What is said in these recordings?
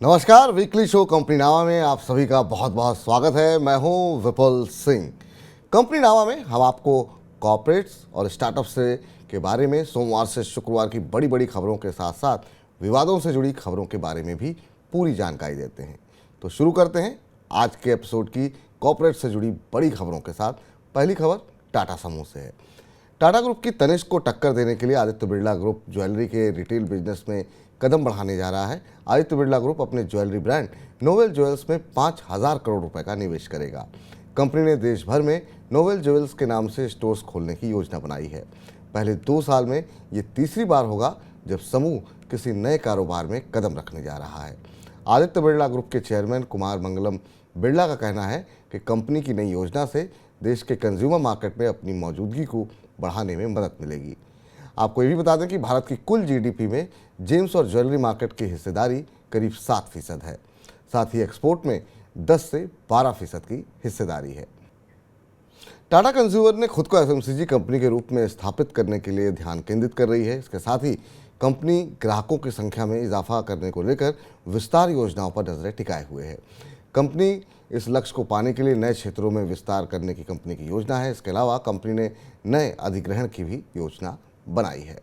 नमस्कार, weekly show company नामा में आप सभी का बहुत बहुत स्वागत है। मैं हूं विपुल सिंह। कंपनी नामा में हम आपको कॉर्पोरेट्स और स्टार्टअप से के बारे में सोमवार से शुक्रवार की बड़ी बड़ी खबरों के साथ साथ विवादों से जुड़ी खबरों के बारे में भी पूरी जानकारी देते हैं। तो शुरू करते हैं आज के एपिसोड की कॉर्पोरेट से जुड़ी बड़ी खबरों के साथ। पहली खबर टाटा समूह से है। टाटा ग्रुप की तनिष्क को टक्कर देने के लिए आदित्य बिरला ग्रुप ज्वेलरी के रिटेल बिजनेस में कदम बढ़ाने जा रहा है। आदित्य बिरला ग्रुप अपने ज्वेलरी ब्रांड नोवेल ज्वेल्स में 5,000 करोड़ रुपए का निवेश करेगा। कंपनी ने देश भर में नोवेल ज्वेल्स के नाम से स्टोर्स खोलने की योजना बनाई है। पहले 2 साल में ये तीसरी बार होगा जब समूह किसी नए कारोबार में कदम रखने जा रहा है। आदित्य बिरला ग्रुप के चेयरमैन कुमार मंगलम बिरला का कहना है कि कंपनी की नई योजना से देश के कंज्यूमर मार्केट में अपनी मौजूदगी को बढ़ाने में मदद मिलेगी। आपको ये भी बता दें कि भारत की कुल जीडीपी में जेम्स और ज्वेलरी मार्केट की हिस्सेदारी करीब 7% है। साथ ही एक्सपोर्ट में 10 से 12% की हिस्सेदारी है। टाटा कंज्यूमर ने खुद को एफएमसीजी कंपनी के रूप में स्थापित करने के लिए ध्यान केंद्रित कर रही है। इसके साथ ही कंपनी ग्राहकों की संख्या में इजाफा करने को लेकर विस्तार योजनाओं पर नजरें टिकाए हुए है। कंपनी इस लक्ष्य को पाने के लिए नए क्षेत्रों में विस्तार करने की कंपनी की योजना है। इसके अलावा कंपनी ने नए अधिग्रहण की भी योजना बनाई है।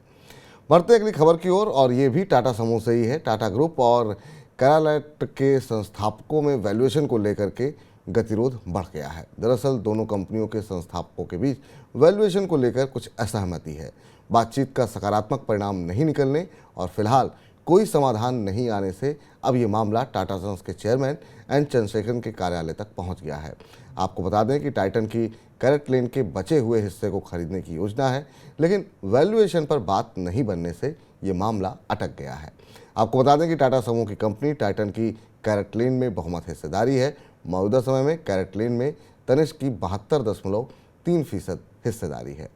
बढ़ते अगली खबर की ओर और ये भी टाटा समूह से ही है। टाटा ग्रुप और कैरालाइट के संस्थापकों में वैल्यूएशन को लेकर के गतिरोध बढ़ गया है। दरअसल दोनों कंपनियों के संस्थापकों के बीच वैल्यूएशन को लेकर कुछ असहमति है। बातचीत का सकारात्मक परिणाम नहीं निकलने और फिलहाल कोई समाधान नहीं आने से अब ये मामला टाटा सन्स के चेयरमैन एन चंद्रशेखरन के कार्यालय तक पहुंच गया है। आपको बता दें कि टाइटन की कैरेट के बचे हुए हिस्से को खरीदने की योजना है, लेकिन वैल्यूएशन पर बात नहीं बनने से ये मामला अटक गया है। आपको बता दें कि टाटा समूह की कंपनी टाइटन की कैरेट में बहुमत हिस्सेदारी है। मौजूदा समय में कैरेट में तनिष्क की 72.3% हिस्सेदारी है।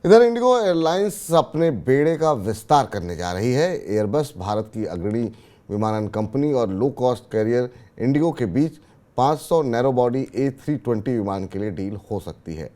इधर इंडिगो एयरलाइंस अपने बेड़े का विस्तार करने जा रही है। एयरबस भारत की अग्रणी विमानन कंपनी और लो कॉस्ट कैरियर इंडिगो के बीच 500 नैरो बॉडी A320 विमान के लिए डील हो सकती है।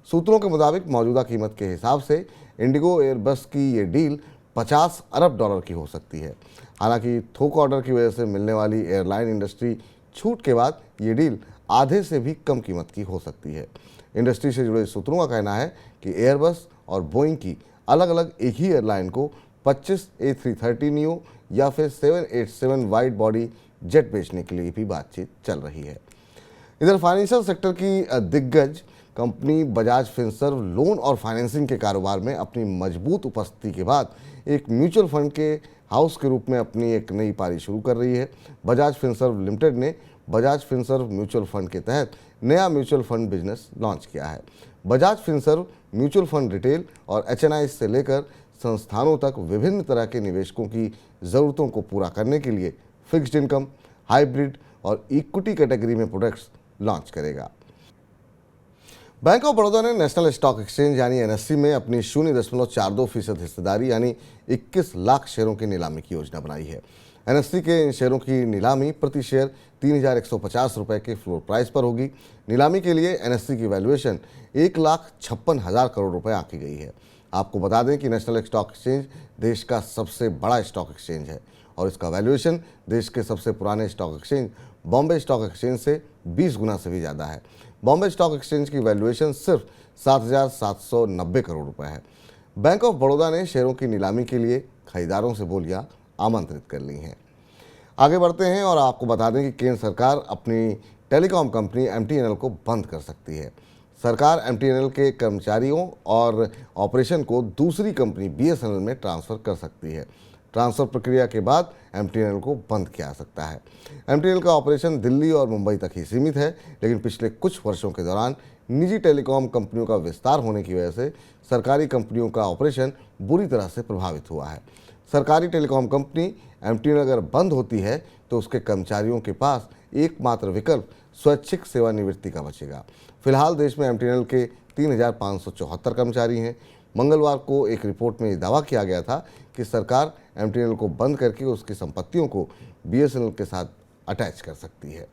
सूत्रों के मुताबिक मौजूदा कीमत के हिसाब से इंडिगो एयरबस की ये डील 50 अरब डॉलर की हो सकती है। हालांकि थोक ऑर्डर की वजह से मिलने वाली एयरलाइन इंडस्ट्री छूट के बाद ये डील आधे से भी कम कीमत की हो सकती है। इंडस्ट्री से जुड़े सूत्रों का कहना है कि एयरबस और बोइंग की अलग अलग एक ही एयरलाइन को 25 A330 नियो या फिर 787 वाइड बॉडी जेट बेचने के लिए भी बातचीत चल रही है। इधर फाइनेंशियल सेक्टर की दिग्गज कंपनी बजाज फिनसर्व लोन और फाइनेंसिंग के कारोबार में अपनी मजबूत उपस्थिति के बाद एक म्यूचुअल फंड के हाउस के रूप में अपनी एक नई पारी शुरू कर रही है। बजाज फिनसर्व लिमिटेड ने बजाज फिनसर्व म्यूचुअल फंड के तहत नया म्यूचुअल फंड बिजनेस लॉन्च किया है। Bajaj Finserv mutual fund retail और HNI से लेकर संस्थानों तक विभिन्न तरह के निवेशकों की ज़रूरतों को पूरा करने के लिए फिक्स्ड इनकम, हाइब्रिड और इक्विटी कैटेगरी में प्रोडक्ट्स लॉन्च करेगा। बैंक ऑफ बड़ौदा ने नेशनल स्टॉक एक्सचेंज यानी NSE में अपनी 0.42% हिस्सेदारी यानी 21 लाख शेयरों की नीलामी की योजना बनाई है। NSE के इन शेयरों की नीलामी प्रति शेयर 3,150 रुपये के फ्लोर प्राइस पर होगी। नीलामी के लिए NSE की वैल्यूएशन 1,56,000 करोड़ रुपए आंकी गई है। आपको बता दें कि नेशनल स्टॉक एक्सचेंज देश का सबसे बड़ा स्टॉक एक्सचेंज है और इसका वैल्यूएशन देश के सबसे पुराने stock exchange Bombay stock exchange से 20 गुना से भी ज़्यादा है। बॉम्बे स्टॉक एक्सचेंज की वैल्यूएशन सिर्फ 7,790 करोड़ रुपए है। बैंक ऑफ बड़ौदा ने शेयरों की नीलामी के लिए खरीदारों से बोलियां आमंत्रित कर ली हैं। आगे बढ़ते हैं और आपको बता दें कि केंद्र सरकार अपनी टेलीकॉम कंपनी MTNL को बंद कर सकती है। सरकार MTNL के कर्मचारियों और ऑपरेशन को दूसरी कंपनी BSNL में ट्रांसफ़र कर सकती है। ट्रांसफ़र प्रक्रिया के बाद MTNL को बंद किया जा सकता है। MTNL का ऑपरेशन दिल्ली और मुंबई तक ही सीमित है, लेकिन पिछले कुछ वर्षों के दौरान निजी टेलीकॉम कंपनियों का विस्तार होने की वजह से सरकारी कंपनियों का ऑपरेशन बुरी तरह से प्रभावित हुआ है। सरकारी टेलीकॉम कंपनी MTNL अगर बंद होती है तो उसके कर्मचारियों के पास एकमात्र विकल्प स्वैच्छिक सेवानिवृत्ति का बचेगा। फिलहाल देश में MTNL के 3,574 कर्मचारी हैं। मंगलवार को एक रिपोर्ट में ये दावा किया गया था कि सरकार MTNL को बंद करके उसकी संपत्तियों को BSNL के साथ अटैच कर सकती है।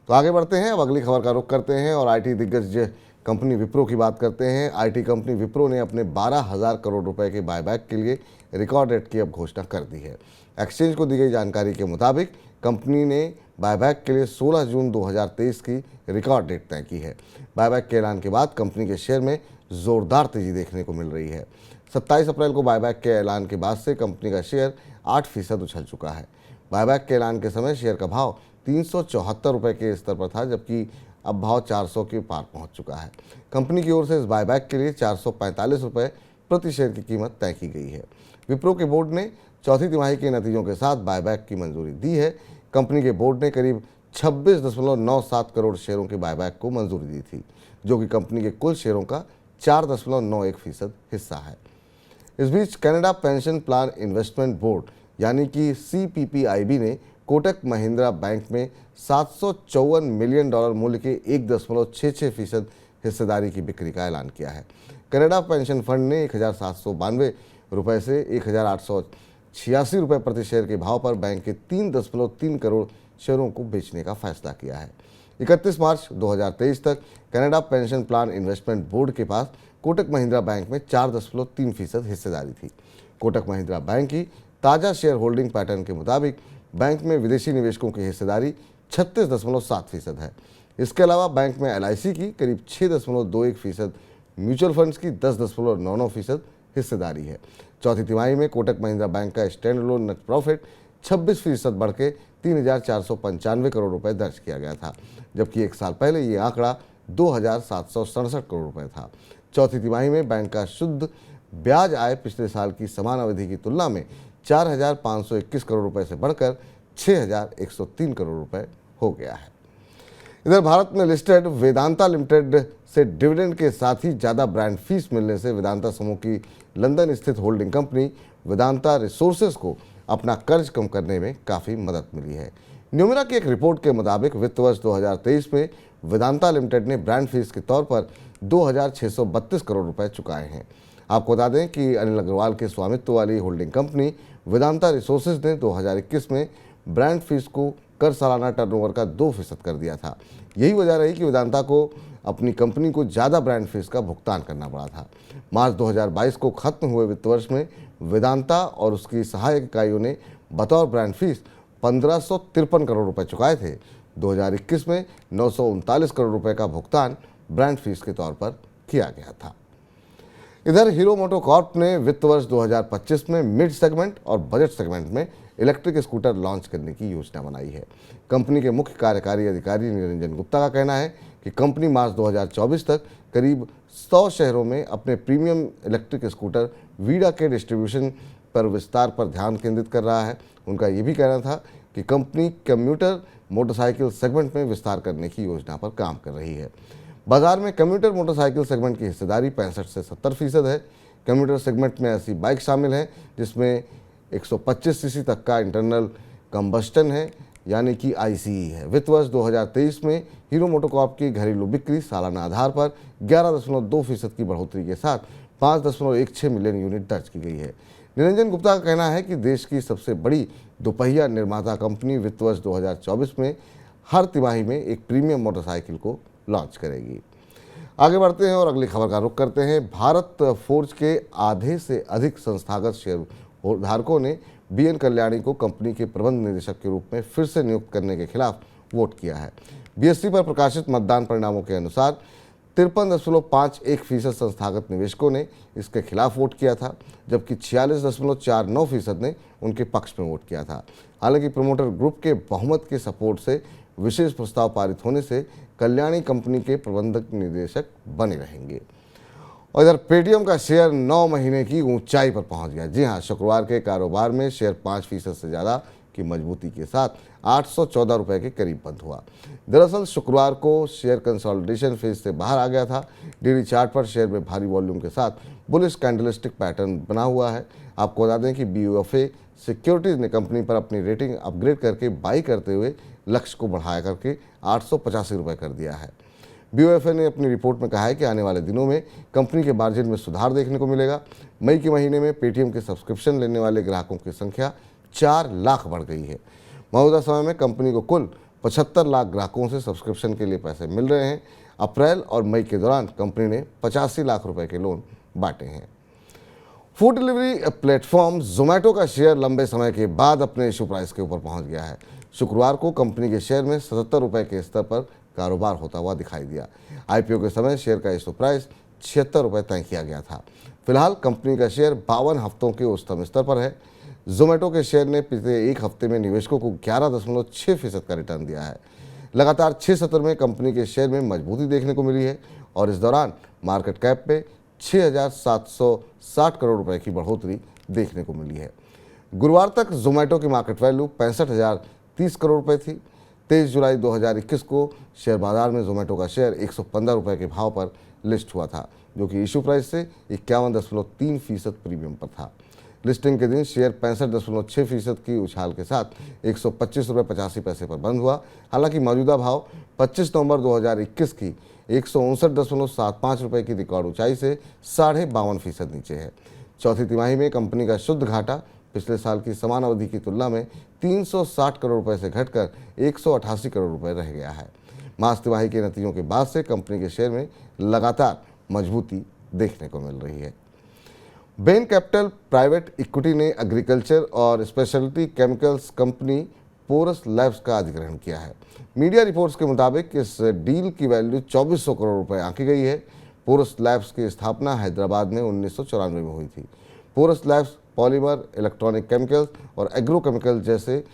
तो आगे बढ़ते हैं, अब अगली खबर का रुख करते हैं और IT दिग्गज कंपनी विप्रो की बात करते हैं। IT कंपनी विप्रो ने अपने 12,000 करोड़ रुपए के बायबैक के लिए रिकॉर्ड डेट की अब घोषणा कर दी है। एक्सचेंज को दी गई जानकारी के मुताबिक कंपनी ने बायबैक के लिए 16 जून 2023 की रिकॉर्ड डेट तय की है। बायबैक के ऐलान के बाद कंपनी के शेयर में जोरदार तेजी देखने को मिल रही है। 27 अप्रैल को बायबैक के ऐलान के बाद से कंपनी का शेयर 8% उछल चुका है। बायबैक के ऐलान के समय शेयर का भाव 374 रुपये के स्तर पर था, जबकि अब भाव 400 के पार पहुंच चुका है। कंपनी की ओर से इस बायबैक के लिए 445 रुपये प्रति शेयर की कीमत तय की गई है। विप्रो के बोर्ड ने चौथी तिमाही के नतीजों के साथ बायबैक की मंजूरी दी है। कंपनी के बोर्ड ने करीब 26.97 करोड़ शेयरों के बायबैक को मंजूरी दी थी, जो कि कंपनी के कुल शेयरों का 4.91% हिस्सा है। इस बीच Canada pension plan investment board यानी कि CPPIB ने कोटक महिंद्रा बैंक में $754 मिलियन मूल्य के 1.66% हिस्सेदारी की बिक्री का ऐलान किया है। कनाडा पेंशन फंड ने 1,792 रुपये से 1,886 रुपये प्रति शेयर के भाव पर बैंक के 3.3 करोड़ शेयरों को बेचने का फैसला किया है। 31 मार्च 2023 तक Canada pension plan investment board के पास कोटक महिंद्रा बैंक में 4.3% हिस्सेदारी थी। कोटक महिंद्रा बैंक की ताज़ा शेयर होल्डिंग पैटर्न के मुताबिक बैंक में विदेशी निवेशकों की हिस्सेदारी 36.7% है। इसके अलावा बैंक में LIC की करीब 6.21%, म्यूचुअल फंड्स की 10.99% हिस्सेदारी है। चौथी तिमाही में कोटक महिंद्रा बैंक का स्टैंड अलोन नेट प्रॉफिट 26% बढ़ के 3,495 करोड़ रुपए दर्ज किया गया था, जबकि एक साल पहले ये आंकड़ा 2,767 करोड़ रुपए था। चौथी तिमाही में बैंक का शुद्ध ब्याज आय पिछले साल की समान अवधि की तुलना में 4,521 करोड़ रुपए से बढ़कर 6,103 करोड़ रुपए हो गया है। इधर भारत में लिस्टेड वेदांता लिमिटेड से डिविडेंड के साथ ही ज़्यादा ब्रांड फीस मिलने से वेदांता समूह की लंदन स्थित होल्डिंग कंपनी वेदांता रिसोर्सेज को अपना कर्ज कम करने में काफ़ी मदद मिली है। न्यूमेरा की एक रिपोर्ट के मुताबिक वित्त वर्ष 2023 में वेदांता लिमिटेड ने ब्रांड फीस के तौर पर 2,632 करोड़ रुपए चुकाए हैं। आपको बता दें कि अनिल अग्रवाल के स्वामित्व वाली होल्डिंग कंपनी वेदांता रिसोर्सेज ने 2021 में ब्रांड फीस को कर सालाना टर्नओवर का 2% कर दिया था। यही वजह रही कि वेदांता को अपनी कंपनी को ज़्यादा ब्रांड फीस का भुगतान करना पड़ा था। मार्च 2022 को खत्म हुए वित्त वर्ष में वेदांता और उसकी सहायक इकाइयों ने बतौर ब्रांड फीस 1,553 करोड़ रुपए चुकाए थे। 2021 में 939 करोड़ रुपए का भुगतान ब्रांड फीस के तौर पर किया गया था। इधर हीरो मोटोकॉर्प ने वित्त वर्ष 2025 में मिड सेगमेंट और बजट सेगमेंट में इलेक्ट्रिक स्कूटर लॉन्च करने की योजना बनाई है। कंपनी के मुख्य कार्यकारी अधिकारी निरंजन गुप्ता का कहना है कि कंपनी मार्च 2024 तक करीब 100 शहरों में अपने प्रीमियम इलेक्ट्रिक स्कूटर वीडा के डिस्ट्रीब्यूशन पर विस्तार पर ध्यान केंद्रित कर रहा है। उनका ये भी कहना था कि कंपनी कम्यूटर मोटरसाइकिल सेगमेंट में विस्तार करने की योजना पर काम कर रही है। बाजार में कम्यूटर मोटरसाइकिल सेगमेंट की हिस्सेदारी 65 से 70% है। कम्यूटर सेगमेंट में ऐसी बाइक शामिल हैं जिसमें 125 सीसी तक का इंटरनल कंबस्टन है, यानी कि ICE है। वित्त वर्ष 2023 में हीरो मोटोकॉर्प की घरेलू बिक्री सालाना आधार पर 11.2% की बढ़ोतरी के साथ 5.16 मिलियन यूनिट दर्ज की गई है। निरंजन गुप्ता का कहना है कि देश की सबसे बड़ी दोपहिया निर्माता कंपनी वित्त वर्ष 2024 में हर तिमाही में एक प्रीमियम मोटरसाइकिल को लॉन्च करेगी। आगे बढ़ते हैं और अगली खबर का रुख करते हैं। भारत फोर्ज के आधे से अधिक संस्थागत शेयर धारकों ने BN कल्याणी को कंपनी के प्रबंध निदेशक के रूप में फिर से नियुक्त करने के खिलाफ वोट किया है। BSE पर प्रकाशित मतदान परिणामों के अनुसार 53.51% संस्थागत निवेशकों ने इसके खिलाफ वोट किया था, जबकि 46.49% ने उनके पक्ष में वोट किया था। हालांकि प्रमोटर ग्रुप के बहुमत के सपोर्ट से विशेष प्रस्ताव पारित होने से कल्याणी कंपनी के प्रबंधक निदेशक बने रहेंगे। और इधर पेटीएम का शेयर 9 महीने की ऊंचाई पर पहुंच गया। जी हां, शुक्रवार के कारोबार में शेयर 5% से ज़्यादा की मजबूती के साथ 814 रुपये के करीब बंद हुआ। दरअसल शुक्रवार को शेयर कंसोलिडेशन फेज से बाहर आ गया था। डेली चार्ट पर शेयर में भारी वॉल्यूम के साथ बुलिश कैंडलस्टिक पैटर्न बना हुआ है। आपको बता दें कि BofA सिक्योरिटीज़ ने कंपनी पर अपनी रेटिंग अपग्रेड करके बाई करते हुए लक्ष्य को बढ़ाया करके 885 रुपये कर दिया है। BofA ने अपनी रिपोर्ट में कहा है कि आने वाले दिनों में कंपनी के मार्जिन में सुधार देखने को मिलेगा। मई के महीने में पेटीएम के सब्सक्रिप्शन लेने वाले ग्राहकों की संख्या 4 लाख बढ़ गई है। मौजूदा समय में कंपनी को कुल 75 लाख ग्राहकों से सब्सक्रिप्शन के लिए पैसे मिल रहे हैं। अप्रैल और मई के दौरान कंपनी ने 85 लाख रुपए के लोन बांटे हैं। फूड डिलीवरी प्लेटफॉर्म जोमेटो का शेयर लंबे समय के बाद अपने इशू प्राइस के ऊपर पहुंच गया है। शुक्रवार को कंपनी के शेयर में 77 रुपये के स्तर पर कारोबार होता हुआ दिखाई दिया। आईपीओ के समय शेयर का इशू प्राइस 76 रुपये तय किया गया था। फिलहाल कंपनी का शेयर 52 हफ्तों के उच्चतम स्तर पर है। जोमेटो के शेयर ने पिछले एक हफ्ते में निवेशकों को 11.6% का रिटर्न दिया है। लगातार 6 सत्र में कंपनी के शेयर में मजबूती देखने को मिली है और इस दौरान मार्केट कैप पे 6,760 करोड़ रुपए की बढ़ोतरी देखने को मिली है। गुरुवार तक जोमेटो की मार्केट वैल्यू 65,030 करोड़ रुपए थी। 23 जुलाई 2021 को शेयर बाजार में जोमेटो का शेयर 115 रुपए के भाव पर लिस्ट हुआ था, जो कि इशू प्राइस से 51.3% प्रीमियम पर था। लिस्टिंग के दिन शेयर 65.6% की उछाल के साथ 125 रुपये 85 पैसे पर बंद हुआ। हालांकि मौजूदा भाव 25 नवंबर 2021 की 159.75 रुपये की रिकॉर्ड ऊंचाई से 52.5% नीचे है। चौथी तिमाही में कंपनी का शुद्ध घाटा पिछले साल की समान अवधि की तुलना में 360 करोड़ रुपए से घटकर 188 करोड़ रुपए रह गया है। मार्च तिमाही के नतीजों के बाद से कंपनी के शेयर में लगातार मजबूती देखने को मिल रही है। बेन कैपिटल प्राइवेट इक्विटी ने एग्रीकल्चर और specialty chemicals company Porus Labs का अधिग्रहण किया है। मीडिया रिपोर्ट्स के मुताबिक इस डील की वैल्यू 2400 करोड़ रुपए आंकी गई है। पोरस लैब्स की स्थापना हैदराबाद में 1994 में हुई थी। Porus Labs polymer, electronic chemicals और एग्रोकेमिकल जैसे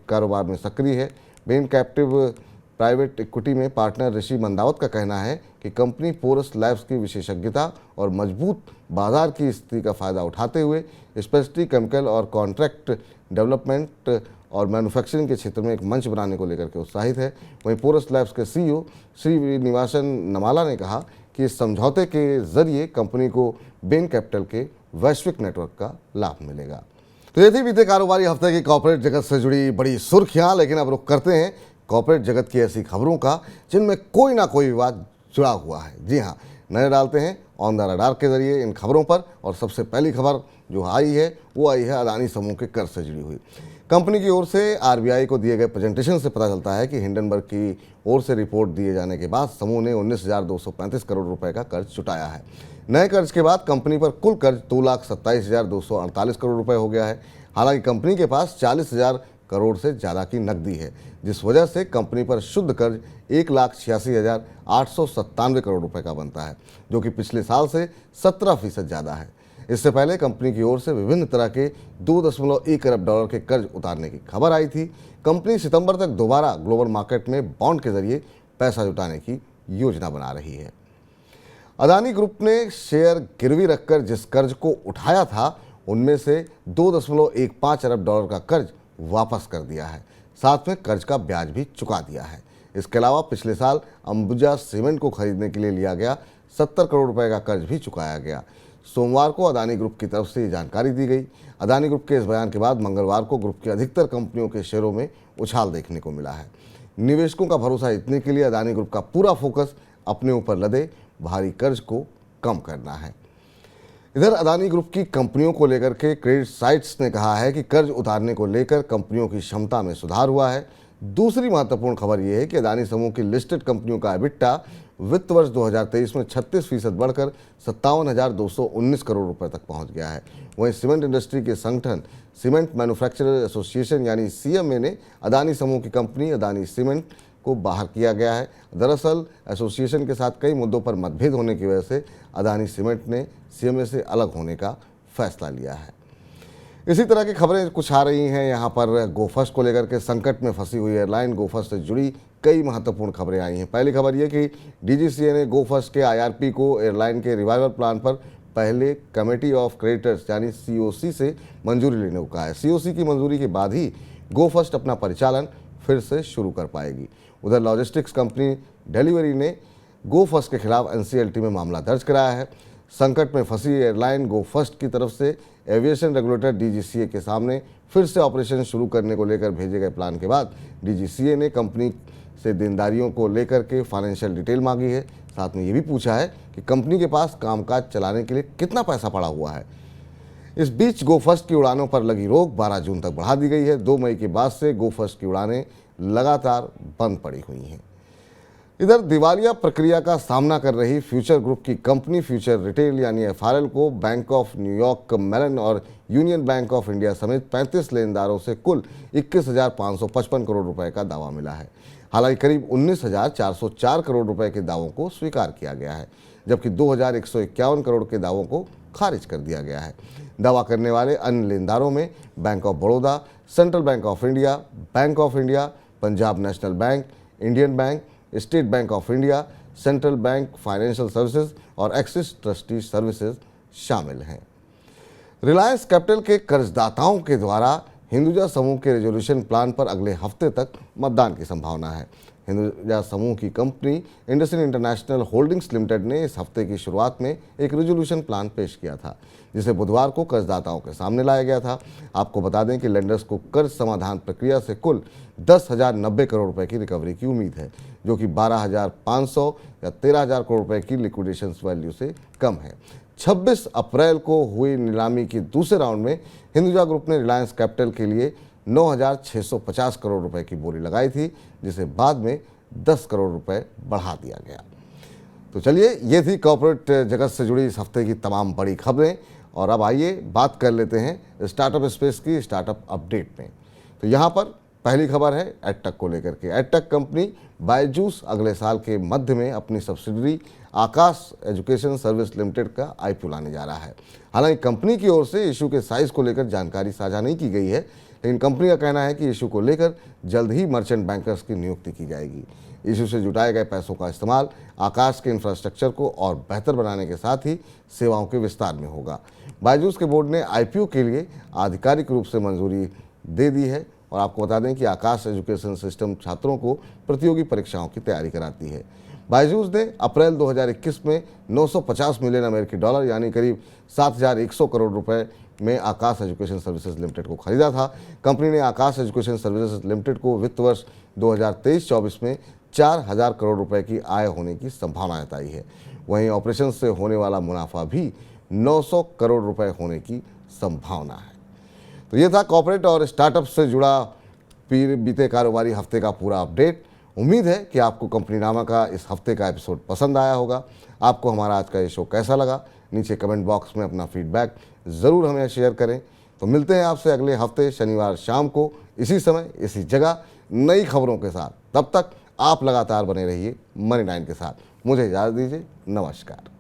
कारोबार में सक्रिय है। बेन कैपिटल प्राइवेट इक्विटी में पार्टनर ऋषि मंदावत का कहना है कि कंपनी पोरस लैब्स की विशेषज्ञता और मजबूत बाजार की स्थिति का फायदा उठाते हुए स्पेशलिटी केमिकल और कॉन्ट्रैक्ट डेवलपमेंट और मैन्युफैक्चरिंग के क्षेत्र में एक मंच बनाने को लेकर के उत्साहित है। वहीं पोरस लैब्स के सीईओ श्रीनिवासन नमाला ने कहा कि इस समझौते के जरिए कंपनी को बेन कैपिटल के वैश्विक नेटवर्क का लाभ मिलेगा। तो ये थी बीते कारोबारी हफ्ते की कॉर्पोरेट जगत से जुड़ी बड़ी सुर्खियां। लेकिन अब रुख करते हैं कॉर्पोरेट जगत की ऐसी खबरों का जिनमें कोई ना कोई विवाद जुड़ा हुआ है। जी हाँ, नजर डालते हैं ऑन द रडार के जरिए इन खबरों पर। और सबसे पहली खबर जो आई है वो आई है अदानी समूह के कर्ज से जुड़ी हुई। कंपनी की ओर से आरबीआई को दिए गए प्रेजेंटेशन से पता चलता है कि हिंडनबर्ग की ओर से रिपोर्ट दिए जाने के बाद समूह ने 19,235 करोड़ रुपए का कर्ज चुकाया है। नए कर्ज के बाद कंपनी पर कुल कर्ज 2,27,248 करोड़ रुपए हो गया है। हालांकि कंपनी के पास 40,000 करोड़ से ज़्यादा की नकदी है, जिस वजह से कंपनी पर शुद्ध कर्ज 1,86,897 करोड़ रुपए का बनता है, जो कि पिछले साल से 17% ज़्यादा है। इससे पहले कंपनी की ओर से विभिन्न तरह के 2.1 अरब डॉलर के कर्ज उतारने की खबर आई थी। कंपनी सितंबर तक दोबारा ग्लोबल मार्केट में बॉन्ड के जरिए पैसा जुटाने की योजना बना रही है। अदानी ग्रुप ने शेयर गिरवी रखकर जिस कर्ज को उठाया था उनमें से 2.15 अरब डॉलर का कर्ज वापस कर दिया है। साथ में कर्ज का ब्याज भी चुका दिया है। इसके अलावा पिछले साल अंबुजा सीमेंट को खरीदने के लिए लिया गया 70 करोड़ रुपए का कर्ज भी चुकाया गया। सोमवार को अदानी ग्रुप की तरफ से ये जानकारी दी गई। अदानी ग्रुप के इस बयान के बाद मंगलवार को ग्रुप की अधिकतर कंपनियों के शेयरों में उछाल देखने को मिला है। निवेशकों का भरोसा जीतने के लिए अदानी ग्रुप का पूरा फोकस अपने ऊपर लदे भारी कर्ज को कम करना है। इधर अदानी ग्रुप की कंपनियों को लेकर के क्रेडिट साइट्स ने कहा है कि कर्ज उतारने को लेकर कंपनियों की क्षमता में सुधार हुआ है। दूसरी महत्वपूर्ण खबर यह है कि अदानी समूह की लिस्टेड कंपनियों का एबिटा वित्त वर्ष 2023 में 36% बढ़कर 57,219 करोड़ रुपए तक पहुंच गया है। वहीं सीमेंट इंडस्ट्री के संगठन सीमेंट मैन्युफैक्चरर एसोसिएशन यानी सीएमए ने अदानी समूह की कंपनी अदानी सीमेंट को बाहर किया गया है। दरअसल एसोसिएशन के साथ कई मुद्दों पर मतभेद होने की वजह से अदानी सीमेंट ने सीएमए से अलग होने का फैसला लिया है। इसी तरह की खबरें कुछ आ रही हैं यहाँ पर। गोफस्ट को लेकर के संकट में फंसी हुई एयरलाइन गोफस्ट से जुड़ी कई महत्वपूर्ण खबरें आई हैं। पहली खबर यह कि डीजीसीए ने गोफस्ट के आईआरपी को एयरलाइन के रिवाइवल प्लान पर पहले कमेटी ऑफ क्रेडिटर्स यानी सीओसी से मंजूरी लेने को कहा है। सीओसी की मंजूरी के बाद ही गोफस्ट अपना परिचालन फिर से शुरू कर पाएगी। उधर लॉजिस्टिक्स कंपनी डिलीवरी ने गोफस्ट के खिलाफ एनसीएलटी में मामला दर्ज कराया है। संकट में फंसी एयरलाइन गोफस्ट की तरफ से एविएशन रेगुलेटर डीजीसीए के सामने फिर से ऑपरेशन शुरू करने को लेकर भेजे गए प्लान के बाद डीजीसीए ने कंपनी से देनदारियों को लेकर के फाइनेंशियल डिटेल मांगी है। साथ में ये भी पूछा है कि कंपनी के पास कामकाज चलाने के लिए कितना पैसा पड़ा हुआ है। इस बीच गोफस्ट की उड़ानों पर लगी रोक 12 जून तक बढ़ा दी गई है। 2 मई के बाद से गोफस्ट की उड़ानें लगातार बंद पड़ी हुई हैं। इधर दिवालिया प्रक्रिया का सामना कर रही फ्यूचर ग्रुप की कंपनी फ्यूचर रिटेल यानी एफआरएल को बैंक ऑफ न्यूयॉर्क मेलन और यूनियन बैंक ऑफ इंडिया समेत 35 लेनदारों से कुल 21,555 करोड़ रुपए का दावा मिला है। हालांकि करीब 19,404 करोड़ रुपए के दावों को स्वीकार किया गया है, जबकि 2,151 करोड़ के दावों को खारिज कर दिया गया है। दावा करने वाले अन्य लेनदारों में bank of Baroda, central bank of India, Punjab national bank, Indian bank, state bank of India, central bank financial services और एक्सिस ट्रस्टी सर्विसेज शामिल हैं। रिलायंस कैपिटल के कर्जदाताओं के द्वारा हिंदुजा समूह के रेजोल्यूशन प्लान पर अगले हफ्ते तक मतदान की संभावना है। हिंदुजा समूह की company IndusInd international holdings limited ने इस हफ्ते की शुरुआत में एक रेजोल्यूशन प्लान पेश किया था, जिसे बुधवार को कर्जदाताओं के सामने लाया गया था। आपको बता दें कि लेंडर्स को कर्ज समाधान प्रक्रिया से कुल 10,090 करोड़ रुपए की रिकवरी की उम्मीद है, जो कि 12,500 या 13,000 करोड़ रुपए की लिक्विडेशन वैल्यू से कम है। 26 अप्रैल को हुई नीलामी के दूसरे राउंड में हिंदुजा ग्रुप ने रिलायंस कैपिटल के लिए 9,650 करोड़ रुपए की बोली लगाई थी, जिसे बाद में 10 करोड़ रुपए बढ़ा दिया गया। तो चलिए, ये थी कॉर्पोरेट जगत से जुड़ी इस हफ्ते की तमाम बड़ी खबरें। और अब आइए बात कर लेते हैं स्टार्टअप स्पेस की स्टार्टअप अपडेट में। तो यहाँ पर पहली खबर है एडटेक को लेकर के। एडटेक कंपनी बायजूस अगले साल के मध्य में अपनी सब्सिडरी आकाश एजुकेशन सर्विस लिमिटेड का आईपीओ लाने जा रहा है। हालांकि कंपनी की ओर से इशू के साइज को लेकर जानकारी साझा नहीं की गई है, लेकिन कंपनी का कहना है कि इशू को लेकर जल्द ही मर्चेंट बैंकर्स की नियुक्ति की जाएगी। इशू से जुटाए गए पैसों का इस्तेमाल आकाश के इंफ्रास्ट्रक्चर को और बेहतर बनाने के साथ ही सेवाओं के विस्तार में होगा। बायजूस के बोर्ड ने आईपीओ के लिए आधिकारिक रूप से मंजूरी दे दी है। और आपको बता दें कि आकाश एजुकेशन सिस्टम छात्रों को प्रतियोगी परीक्षाओं की तैयारी कराती है। बायजूस ने अप्रैल 2021 में 950 मिलियन अमेरिकी डॉलर यानी करीब 7,100 करोड़ रुपए में आकाश एजुकेशन सर्विसेज लिमिटेड को खरीदा था। कंपनी ने आकाश एजुकेशन सर्विसेज लिमिटेड को वित्त वर्ष 2023-24 में 4,000 करोड़ रुपए की आय होने की संभावना जताई है। वहीं ऑपरेशन से होने वाला मुनाफा भी 900 करोड़ रुपए होने की संभावना है। तो ये था कॉर्पोरेट और स्टार्टअप से जुड़ा बीते कारोबारी हफ्ते का पूरा अपडेट। उम्मीद है कि आपको कंपनीनामा का इस हफ्ते का एपिसोड पसंद आया होगा। आपको हमारा आज का ये शो कैसा लगा, नीचे कमेंट बॉक्स में अपना फीडबैक ज़रूर हमें शेयर करें। तो मिलते हैं आपसे अगले हफ्ते शनिवार शाम को इसी समय इसी जगह नई खबरों के साथ। तब तक आप लगातार बने रहिए मनी9 के साथ। मुझे इजाज़त दीजिए। नमस्कार।